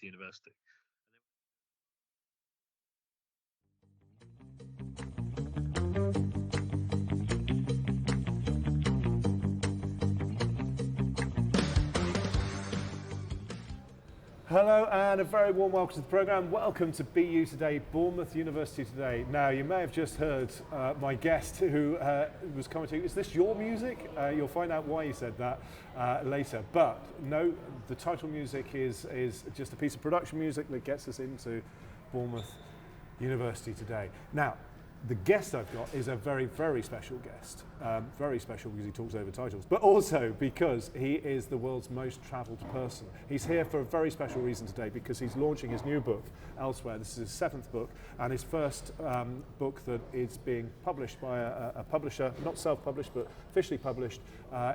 University. Hello and a very warm welcome to the programme. Welcome to BU Today, Bournemouth University Today. Now, you may have just heard my guest who was commenting, is this your music? You'll find out why he said that later. But no, the title music is just a piece of production music that gets us into Bournemouth University Today. Now, the guest I've got is a very, very special guest. Very special because he talks over titles, but also because he is the world's most travelled person. He's here for a very special reason today because he's launching his new book, Elsewhere. This is his 7th book and his first book that is being published by a publisher, not self-published, but officially published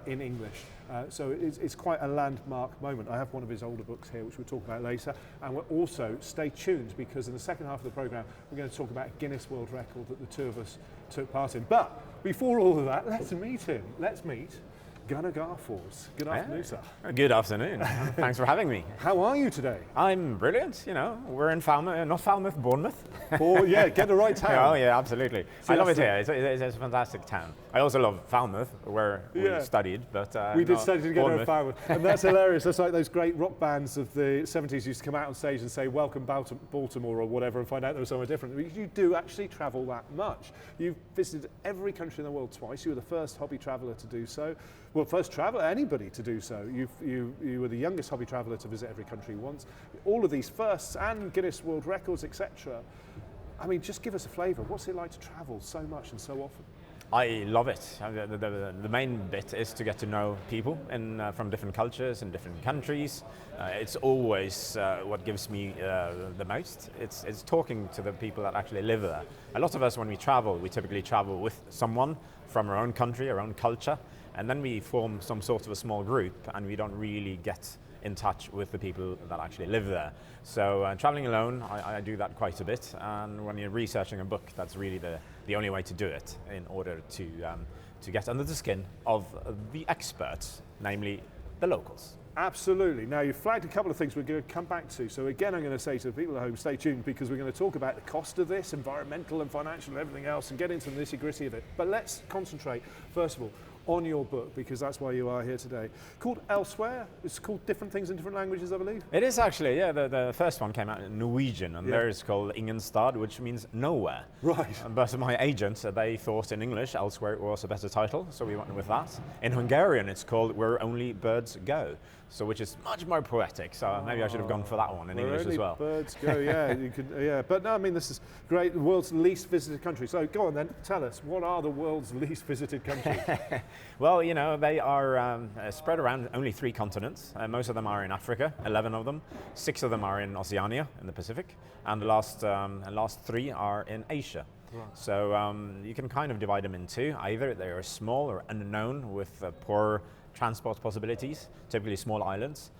in English. So it's quite a landmark moment. I have one of his older books here, which we'll talk about later. And we're also, stay tuned, because in the second half of the programme, we're going to talk about a Guinness World Record that the two of us took part in. But before all of that, let's meet him. Let's meet Gunnar Garfors. Good afternoon, sir. Good afternoon. Thanks for having me. How are you today? I'm brilliant. You know, we're in Falmouth, not Falmouth, Bournemouth. Oh, yeah, get the right town. Oh, yeah, absolutely. I love it here. It's a fantastic town. I also love Falmouth, where we studied. But we did study together at Falmouth, and that's hilarious. That's like those great rock bands of the 70s used to come out on stage and say, "Welcome Baltimore" or whatever, and find out they were somewhere different. You do actually travel that much. You've visited every country in the world twice. You were the first hobby traveller to do so. Well, first traveller, anybody to do so. You were the youngest hobby traveller to visit every country once. All of these firsts and Guinness World Records, etc. I mean, just give us a flavour. What's it like to travel so much and so often? I love it. The main bit is to get to know people from different cultures and different countries. It's always what gives me the most. It's talking to the people that actually live there. A lot of us, when we travel, we typically travel with someone from our own country, our own culture, and then we form some sort of a small group, and we don't really get in touch with the people that actually live there. So traveling alone, I do that quite a bit, and when you're researching a book, that's really the only way to do it in order to get under the skin of the experts, namely the locals. Absolutely. Now, you've flagged a couple of things we're going to come back to. So again, I'm going to say to the people at home, stay tuned, because we're going to talk about the cost of this, environmental and financial and everything else, and get into the nitty-gritty of it. But let's concentrate, first of all, on your book, because that's why you are here today. Called Elsewhere. It's called different things in different languages, I believe. It is actually, yeah. The first one came out in Norwegian, and there it's called Ingen stad, which means nowhere. Right. But my agent, they thought in English, Elsewhere was a better title, so we went with that. In Hungarian, it's called Where Only Birds Go, so which is much more poetic. So maybe I should have gone for that one in English as well. Birds go, yeah, you could, yeah. But no, I mean, this is great. The world's least visited country. So go on then, tell us, what are the world's least visited countries? Well, you know, they are spread around only 3 continents. Most of them are in Africa, 11 of them. 6 of them are in Oceania, in the Pacific, and the last 3 are in Asia. Right. So you can kind of divide them in 2. Either they are small or unknown with poor transport possibilities, typically small islands,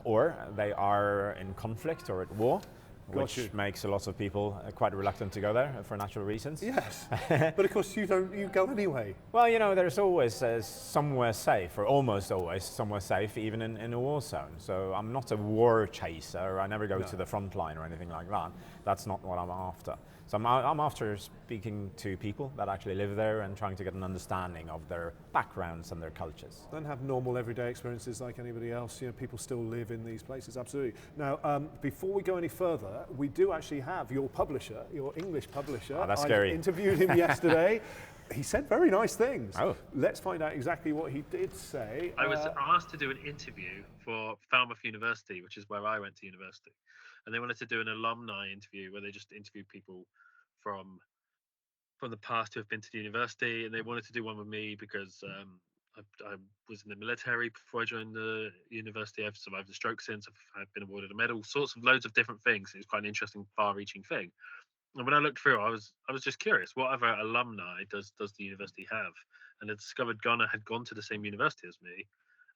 or they are in conflict or at war, which makes a lot of people quite reluctant to go there for natural reasons. Yes, but of course you go anyway. Well, you know, there's always somewhere safe, or almost always somewhere safe, even in a war zone. So I'm not a war chaser. I never go to the front line or anything like that. That's not what I'm after. So I'm after speaking to people that actually live there and trying to get an understanding of their backgrounds and their cultures. Don't have normal everyday experiences like anybody else. You know, people still live in these places, absolutely. Now, before we go any further, we do actually have your publisher, your English publisher. Oh, that's scary. I interviewed him yesterday. He said very nice things. Oh. Let's find out exactly what he did say. I was asked to do an interview for Falmouth University, which is where I went to university. And they wanted to do an alumni interview where they just interview people from the past who have been to the university. And they wanted to do one with me because I was in the military before I joined the university. I've survived a stroke since. I've been awarded a medal, loads of different things. It was quite an interesting, far-reaching thing. And when I looked through, I was just curious. What other alumni does the university have? And I discovered Gunnar had gone to the same university as me.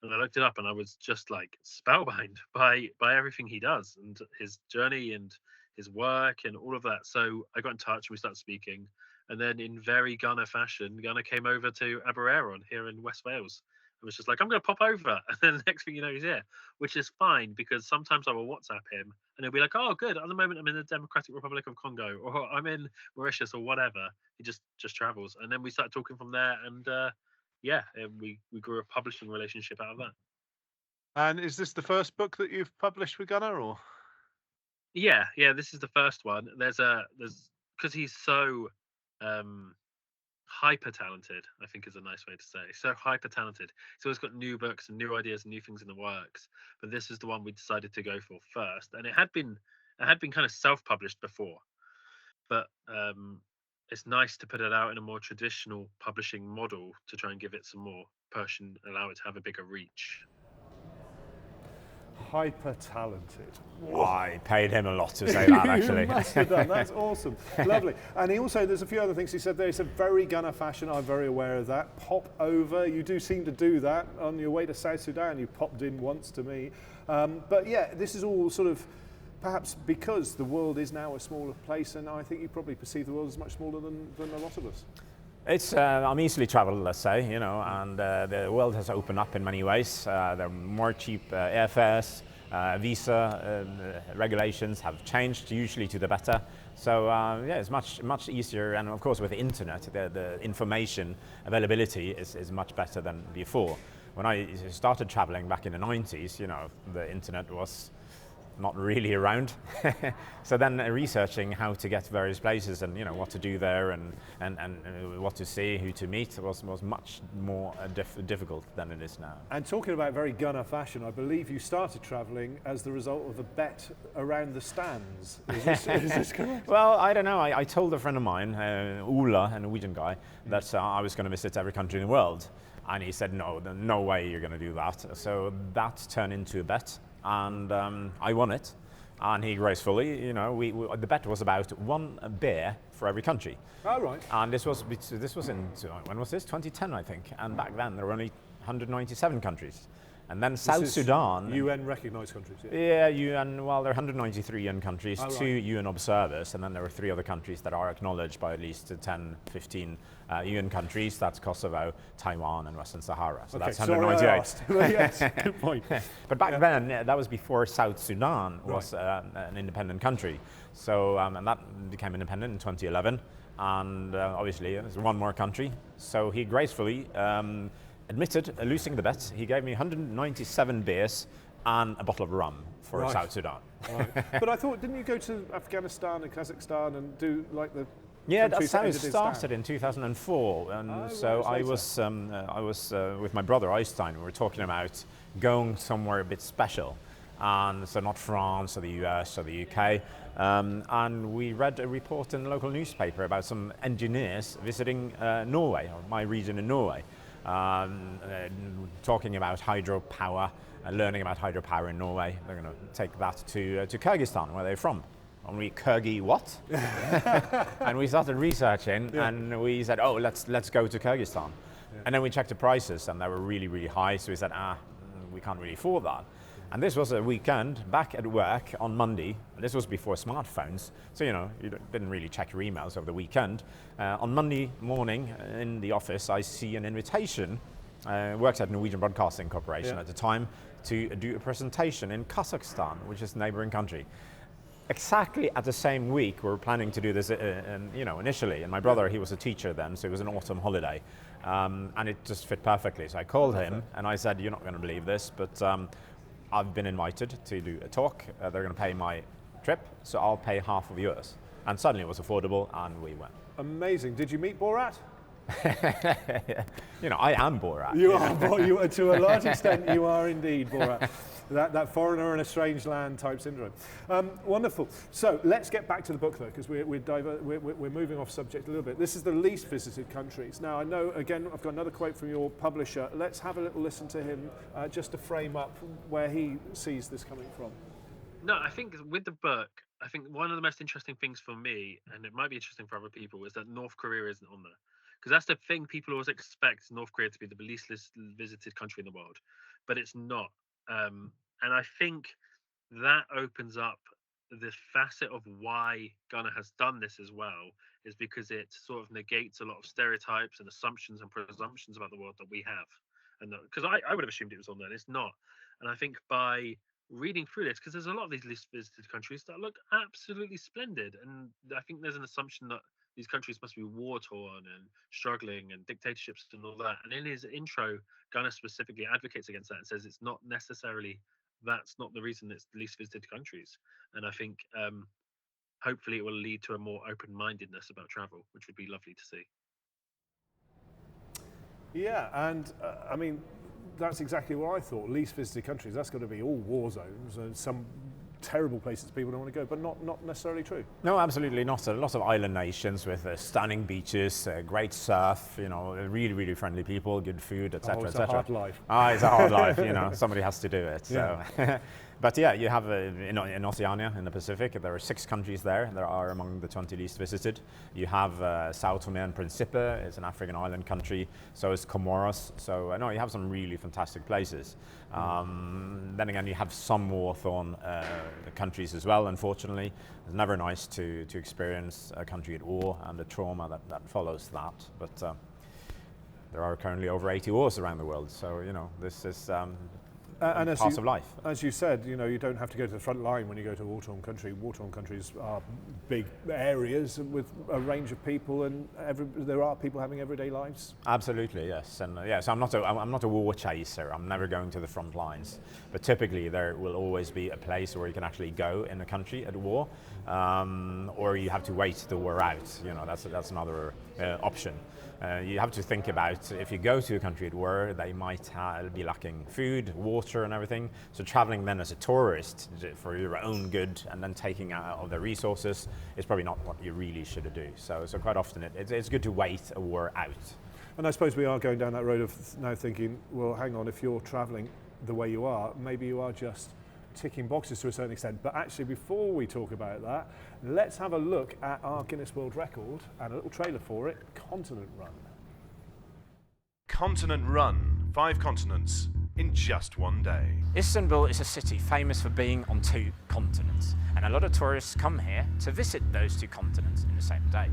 And I looked it up, and I was just like spellbound by everything he does and his journey and his work and all of that. So I got in touch and we started speaking. And then in very Gunnar fashion, Gunnar came over to Aberavon here in West Wales. was just like, I'm going to pop over. And then the next thing you know, he's here, which is fine because sometimes I will WhatsApp him and he'll be like, oh, good. At the moment, I'm in the Democratic Republic of Congo or I'm in Mauritius or whatever. He just travels. And then we started talking from there. And we grew a publishing relationship out of that. And is this the first book that you've published with Gunnar, or? Yeah, this is the first one. There's because he's so um hyper talented, I think is a nice way to say. So hyper talented. He's always got new books and new ideas and new things in the works. But this is the one we decided to go for first. And it had been kind of self-published before. But it's nice to put it out in a more traditional publishing model to try and give it some more push and allow it to have a bigger reach. Hyper talented. I paid him a lot to say that, actually. You must have done. That's awesome. Lovely. And he also, there's a few other things he said there. He said, very Gunnar fashion. I'm very aware of that. Pop over. You do seem to do that on your way to South Sudan. You popped in once to me. But yeah, this is all sort of perhaps because the world is now a smaller place, and I think you probably perceive the world as much smaller than a lot of us. It's I'm easily traveled, let's say, and the world has opened up in many ways. There are more cheap airfares, visa regulations have changed, usually to the better. So it's much easier, and of course with the internet, the information availability is much better than before. When I started traveling back in the 90s, the internet was not really around. So then researching how to get to various places and what to do there and what to see, who to meet was much more difficult than it is now. And talking about very Gunnar fashion, I believe you started travelling as the result of a bet around the stands. Is this correct? Well, I don't know. I told a friend of mine, Ola, a Norwegian guy, that I was going to visit every country in the world. And he said, no way you're going to do that. So that turned into a bet. And I won it, and he gracefully, the bet was about one beer for every country. Oh, right. And this was in, when was this? 2010, I think. And back then there were only 197 countries. And then South Sudan. UN recognised countries, yeah? Yeah, UN, well, there are 193 UN countries, oh, right. 2 UN observers, and then there were 3 other countries that are acknowledged by at least 10, 15 UN countries. That's Kosovo, Taiwan, and Western Sahara. So okay, that's 198. Sorry, yes, good point. But back then, that was before South Sudan was an independent country. So, and that became independent in 2011. And obviously, there's one more country. So he gracefully admitted losing the bet. He gave me 197 beers and a bottle of rum for South Sudan. Right. But I thought, didn't you go to Afghanistan and Kazakhstan and do like the? Yeah, that's how it started in 2004. And I was with my brother Eystein. We were talking about going somewhere a bit special, and so not France or the US or the UK. And we read a report in the local newspaper about some engineers visiting Norway, or my region in Norway. Talking about hydropower, learning about hydropower in Norway. They're going to take that to Kyrgyzstan, where they're from. Only Kyrgy what? And we started researching, and we said, oh, let's go to Kyrgyzstan. Yeah. And then we checked the prices, and they were really, really high. So we said, we can't really afford that. And this was a weekend, back at work on Monday. This was before smartphones, so you didn't really check your emails over the weekend. On Monday morning in the office, I see an invitation. Worked at Norwegian Broadcasting Corporation at the time to do a presentation in Kazakhstan, which is a neighboring country. Exactly at the same week, we were planning to do this, initially. And my brother, he was a teacher then, so it was an autumn holiday, and it just fit perfectly. So I called him and I said, "You're not going to believe this, but I've been invited to do a talk. They're going to pay my trip, so I'll pay half of yours." And suddenly it was affordable, and we went. Amazing. Did you meet Borat? I am Borat. You are, to a large extent, you are indeed Borat. That foreigner in a strange land type syndrome. Wonderful. So let's get back to the book though, because we're moving off subject a little bit. This is the least visited countries. Now I know, again, I've got another quote from your publisher. Let's have a little listen to him just to frame up where he sees this coming from. No, I think with the book, I think one of the most interesting things for me, and it might be interesting for other people, is that North Korea isn't on there. Because that's the thing, people always expect North Korea to be the least visited country in the world, but it's not. And I think that opens up the facet of why Gunnar has done this as well, is because it sort of negates a lot of stereotypes and assumptions and presumptions about the world that we have. and because I would have assumed it was on there, and it's not. And I think by reading through this, because there's a lot of these least visited countries that look absolutely splendid, and I think there's an assumption that these countries must be war torn and struggling and dictatorships and all that. And in his intro, Gunnar specifically advocates against that and says it's not necessarily, that's not the reason it's the least visited countries. And I think hopefully it will lead to a more open-mindedness about travel, which would be lovely to see. Yeah, and I mean, that's exactly what I thought. Least visited countries, that's got to be all war zones and some terrible places people don't want to go, but not necessarily true. No, absolutely not. A lot of island nations with stunning beaches, great surf, really, really friendly people, good food, etc. It's a hard life. It's a hard life, somebody has to do it. So. Yeah. But yeah, you have in Oceania, in the Pacific, there are 6 countries there. There are among the 20 least visited. You have Sao Tome and Principe, it's an African island country. So is Comoros. So no, you have some really fantastic places. Then again, you have some war-torn countries as well, unfortunately. It's never nice to experience a country at war and the trauma that follows that. But there are currently over 80 wars around the world. So, this is and part of life. As you said, you don't have to go to the front line when you go to a war-torn country. War-torn countries are big areas with a range of people, and there are people having everyday lives. Absolutely, yes. And so I'm not a war chaser. I'm never going to the front lines. But typically, there will always be a place where you can actually go in a country at war, or you have to wait the war out. That's another option. You have to think about, if you go to a country at war, they might be lacking food, water and everything. So traveling then as a tourist for your own good and then taking out of the resources is probably not what you really should do. So quite often it's good to wait a war out. And I suppose we are going down that road of now thinking, well, hang on, if you're traveling the way you are, maybe you are just ticking boxes to a certain extent. But actually, before we talk about that, let's have a look at our Guinness World Record and a little trailer for it, Continent Run. Continent Run, 5 continents in just one day. Istanbul is a city famous for being on 2 continents, and a lot of tourists come here to visit those 2 continents in the same day.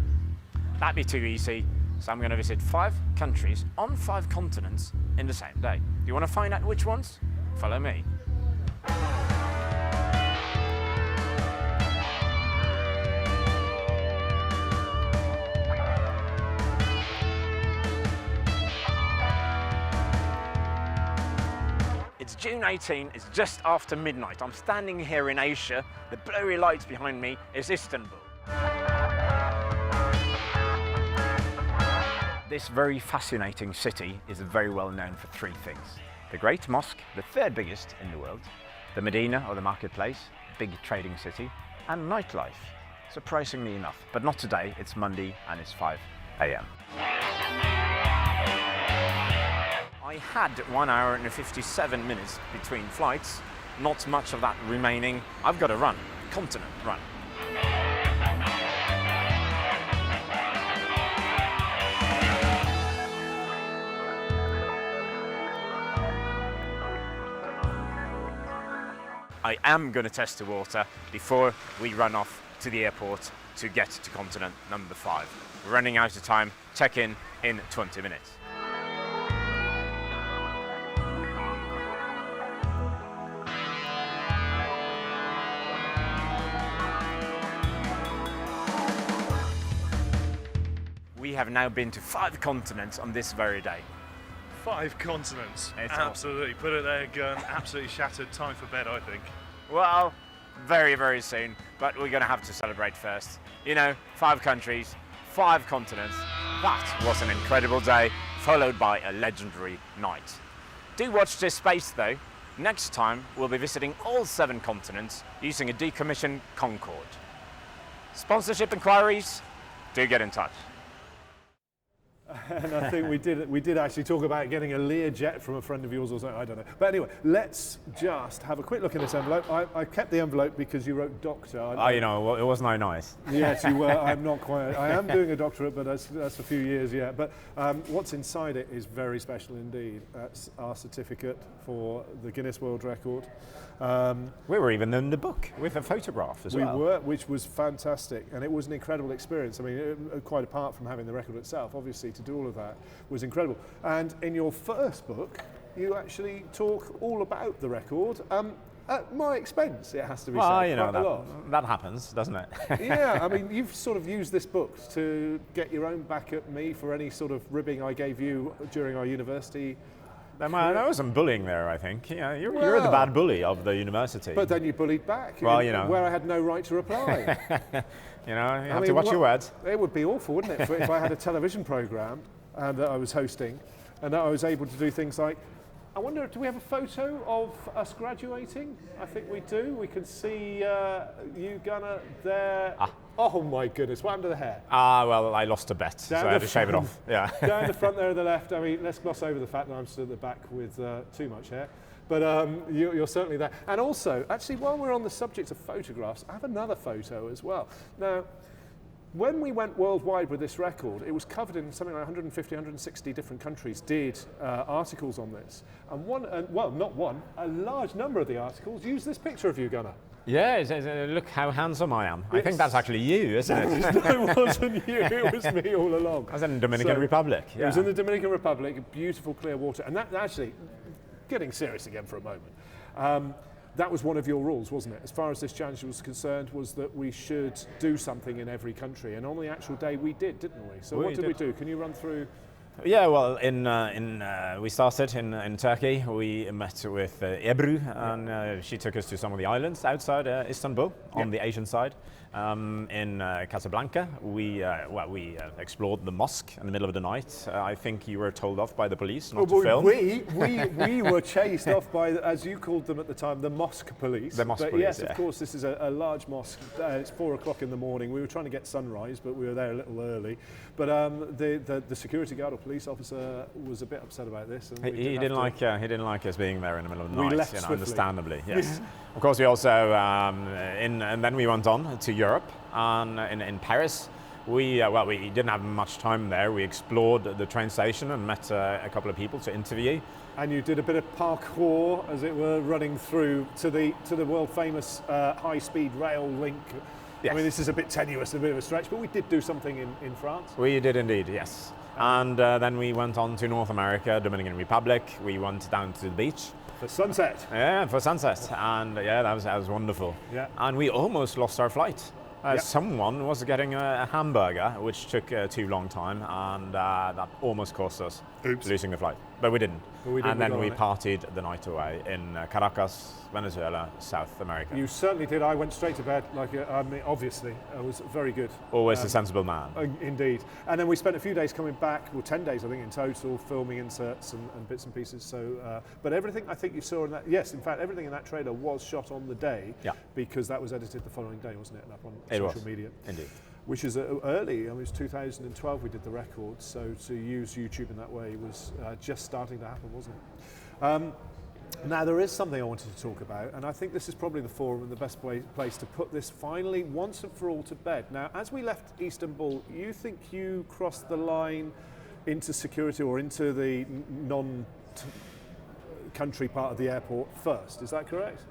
That'd be too easy, so I'm going to visit 5 countries on 5 continents in the same day. Do you want to find out which ones? Follow me. It's June 18, it's just after midnight. I'm standing here in Asia. The blurry lights behind me is Istanbul. This very fascinating city is very well known for 3 things. The Great Mosque, the 3rd biggest in the world, the Medina or the marketplace, big trading city, and nightlife, surprisingly enough. But not today, it's Monday and it's 5 a.m. I had 1 hour and 57 minutes between flights, not much of that remaining. I've got to run, continent run. I am going to test the water before we run off to the airport to get to continent number 5. We're running out of time. Check in 20 minutes. We have now been to 5 continents on this very day. 5 continents. It's absolutely. Put it there, Gun. Absolutely shattered. Time for bed, I think. Well, very, very soon, but we're going to have to celebrate first. 5 countries, 5 continents. That was an incredible day, followed by a legendary night. Do watch this space, though. Next time, we'll be visiting all 7 continents using a decommissioned Concorde. Sponsorship inquiries? Do get in touch. And I think we did actually talk about getting a Learjet from a friend of yours or something, I don't know. But anyway, let's just have a quick look in this envelope. I kept the envelope because you wrote doctor. It wasn't very nice. Yes, you were. I'm not quite. I am doing a doctorate, but that's a few years yet. But what's inside it is very special indeed. That's our certificate for the Guinness World Record. We were even in the book with a photograph as well. We were, which was fantastic, and it was an incredible experience. I mean, quite apart from having the record itself, obviously to do all of that was incredible. And in your first book, you actually talk all about the record. At my expense, it has to be Well, said, you know, quite a lot. that happens, doesn't it? Yeah, I mean, you've sort of used this book to get your own back at me for any sort of ribbing I gave you during our university. There was some bullying there, I think. You know, you're the Well, bad bully of the university. But then you bullied back, Well, you know. where I had no right to reply. you know, you have to watch your words. It would be awful, wouldn't it, if I had a television programme that I was hosting and that I was able to do things like, I wonder, do we have a photo of us graduating? I think we do. We can see you, Gunnar, there. Oh my goodness, what happened to the hair? Well, I lost a bet, so I had to shave it off. Yeah. Down the front there on the left, I mean, let's gloss over the fact that I'm stood at the back with too much hair. But you're certainly there. And also, actually, while we're on the subject of photographs, I have another photo as well. Now, when we went worldwide with this record, it was covered in something like 150, 160 different countries did articles on this. And a large number of the articles used this picture of you, Gunnar. Yeah, look how handsome I am. I think that's actually you, isn't it? No, it wasn't you, it was me all along. I was in the Dominican Republic. Yeah. It was in the Dominican Republic, beautiful clear water. And that actually, getting serious again for a moment, that was one of your rules, wasn't it? As far as this challenge was concerned, was that we should do something in every country. And on the actual day we did, didn't we? So what did we do? Can you run through? Yeah, well, we started in Turkey. We met with Ebru, and she took us to some of the islands outside Istanbul on the Asian side. In Casablanca, we explored the mosque in the middle of the night. I think you were told off by the police not to film. We were chased off by, as you called them at the time, the mosque police. The mosque police, yes, yeah. Of course, this is a large mosque. It's 4 o'clock in the morning. We were trying to get sunrise, but we were there a little early. But the security guard or police officer was a bit upset about this. And he didn't like us being there in the middle of the night. We left understandably, yes. Of course, we also and then we went on to Europe, and in Paris. We didn't have much time there. We explored the train station and met a couple of people to interview. And you did a bit of parkour, as it were, running through to the world famous high-speed rail link. Yes. I mean, this is a bit tenuous, a bit of a stretch, but we did do something in France. We did indeed, yes. And then we went on to North America, Dominican Republic. We went down to the beach. For sunset. Yeah, for sunset. And yeah, that was wonderful. Yeah. And we almost lost our flight. Someone was getting a hamburger, which took too long time, and that almost cost us losing the flight. But we didn't. And then we partied the night away in Caracas, Venezuela, South America. You certainly did. I went straight to bed. Obviously, I was very good. Always a sensible man. Indeed. And then we spent a few days coming back, 10 days I think in total, filming inserts and bits and pieces. So, but everything I think you saw in that, yes, in fact, everything in that trailer was shot on the day, because that was edited the following day, wasn't it? And up on social media. Indeed. Which is early. I mean, it was 2012 we did the record, so to use YouTube in that way was just starting to happen, wasn't it? Now, there is something I wanted to talk about, and I think this is probably the forum and the best place to put this finally once and for all to bed. Now, as we left Istanbul, you think you crossed the line into security or into the non-country part of the airport first, is that correct?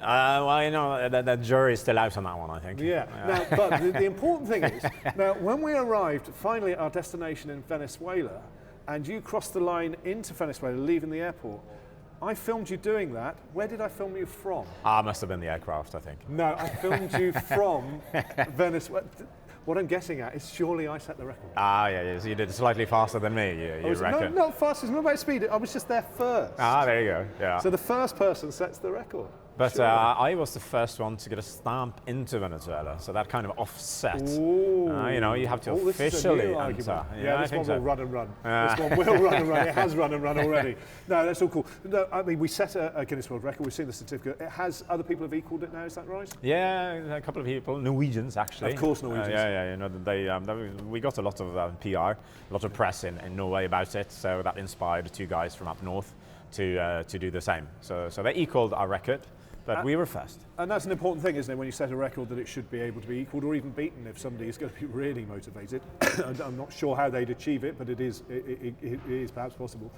Well, you know, the jury's still out on that one, I think. Yeah. Now, but the important thing is, now, when we arrived finally at our destination in Venezuela, and you crossed the line into Venezuela, leaving the airport, I filmed you doing that. Where did I film you from? Must have been the aircraft, I think. No, I filmed you from Venezuela. What I'm getting at is surely I set the record. Yeah, so you did slightly faster than me, you reckon? No, not fast, it's not about speed. I was just there first. There you go, yeah. So the first person sets the record. But I was the first one to get a stamp into Venezuela, so that kind of offset. You know, you have to officially enter. Yeah, this one will run and run. This one will run and run. It has run and run already. No, that's all cool. No, I mean, we set a Guinness World Record. We've seen the certificate. It has other people have equaled it now. Is that right? Yeah, a couple of people, Norwegians actually. Of course, Norwegians. Yeah. You know, we got a lot of PR, a lot of press in Norway about it. So that inspired 2 guys from up north to do the same. So they equaled our record. But we were first. And that's an important thing, isn't it, when you set a record, that it should be able to be equalled or even beaten if somebody is going to be really motivated. I'm not sure how they'd achieve it, but it is perhaps possible.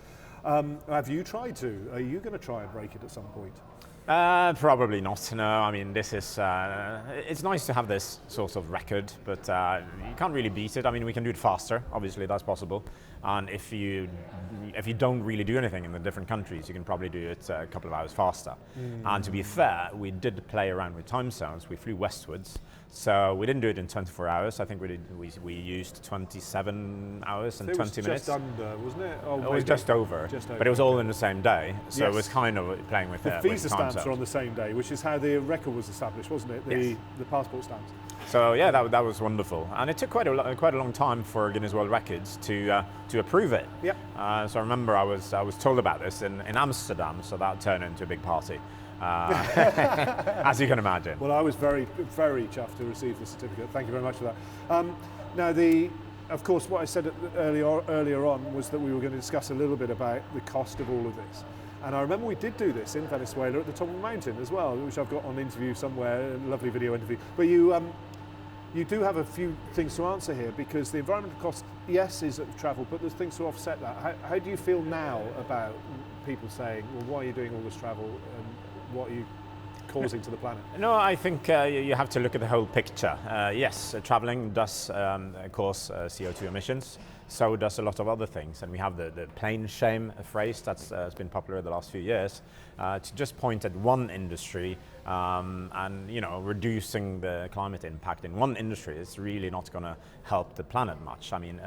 Have you tried to? Are you going to try and break it at some point? Probably not, no. I mean, this is, it's nice to have this sort of record, but you can't really beat it. I mean, we can do it faster, obviously, that's possible. And if you don't really do anything in the different countries, you can probably do it a couple of hours faster. And to be fair, we did play around with time zones. We flew westwards, so we didn't do it in 24 hours. I think we used 27 hours and 20 minutes. Just under, wasn't it? Oh, it was just over, but it was all in the same day, so Yes. it was kind of playing with the with visa time stamps zones. are on the same day, which is how the record was established, wasn't it? Yes. The passport stamps. So yeah, that was wonderful, and it took quite a long time for Guinness World Records to approve it. Yeah. So I remember I was told about this in Amsterdam, so that turned into a big party, as you can imagine. Well, I was very, very chuffed to receive the certificate. Thank you very much for that. Now, of course, what I said earlier on was that we were going to discuss a little bit about the cost of all of this. And I remember we did do this in Venezuela at the top of the mountain as well, which I've got on interview somewhere, a lovely video interview. But you do have a few things to answer here, because the environmental cost, yes, is of travel, but there's things to offset that. How do you feel now about people saying, well, why are you doing all this travel and what are you causing to the planet? No, I think you have to look at the whole picture. Yes, traveling does cause CO2 emissions. So does a lot of other things, and we have the plane shame phrase that's been popular the last few years, to just point at one industry and reducing the climate impact in one industry is really not going to help the planet much. I mean,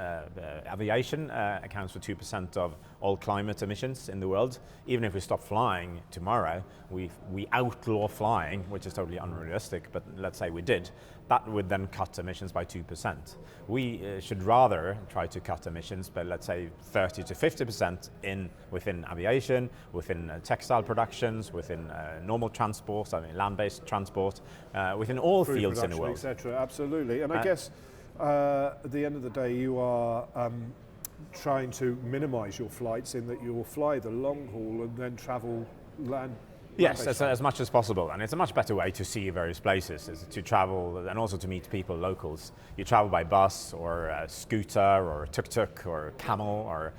aviation accounts for 2% of all climate emissions in the world. Even if we stop flying tomorrow, we outlaw flying, which is totally unrealistic, but let's say we did, that would then cut emissions by 2%. We should rather try to cut emissions by, let's say, 30 to 50% within aviation, within textile productions, within normal transport, I mean land-based transport, within all Food fields in the production, world. etc. Absolutely. And I guess at the end of the day, you are trying to minimise your flights in that you will fly the long haul and then travel land. Yes, as much as possible, and it's a much better way to see various places, is to travel and also to meet people, locals. You travel by bus or a scooter or a tuk-tuk or a camel or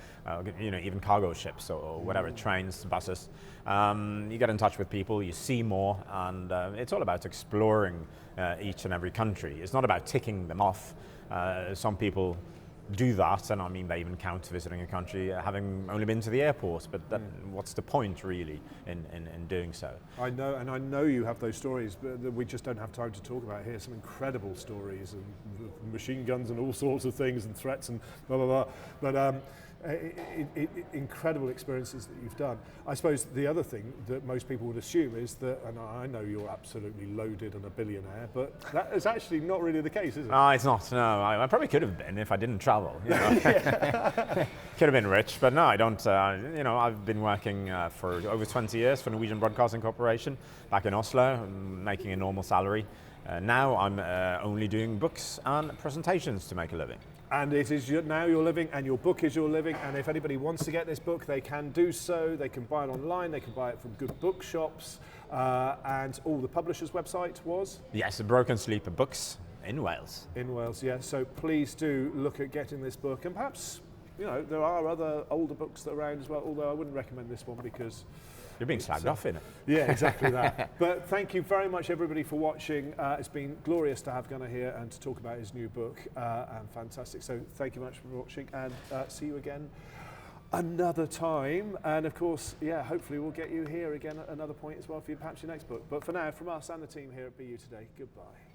even cargo ships or whatever, trains, buses. You get in touch with people, you see more, and it's all about exploring each and every country. It's not about ticking them off. Some people do that, and I mean they even count visiting a country having only been to the airport, but what's the point really in doing so? I know you have those stories, but we just don't have time to talk about here. Some incredible stories and machine guns and all sorts of things and threats and blah blah blah. But incredible experiences that you've done. I suppose the other thing that most people would assume is that, and I know you're absolutely loaded and a billionaire, but that is actually not really the case, is it? No, it's not. No, I probably could have been if I didn't travel. Could have been rich, but no, I don't. I've been working for over 20 years for Norwegian Broadcasting Corporation back in Oslo, making a normal salary. Now I'm only doing books and presentations to make a living. And it is now your living, and your book is your living. And if anybody wants to get this book, they can do so. They can buy it online. They can buy it from good bookshops. And all the publisher's website was? Yes, Broken Sleeper Books in Wales. In Wales, yes. So please do look at getting this book. And perhaps, there are other older books that are around as well, although I wouldn't recommend this one because you're being slagged off in it. Yeah, exactly that. But thank you very much, everybody, for watching. It's been glorious to have Gunnar here and to talk about his new book, and fantastic. So thank you much for watching, and see you again another time. And of course, hopefully we'll get you here again at another point as well for perhaps your next book. But for now, from us and the team here at BU Today, goodbye.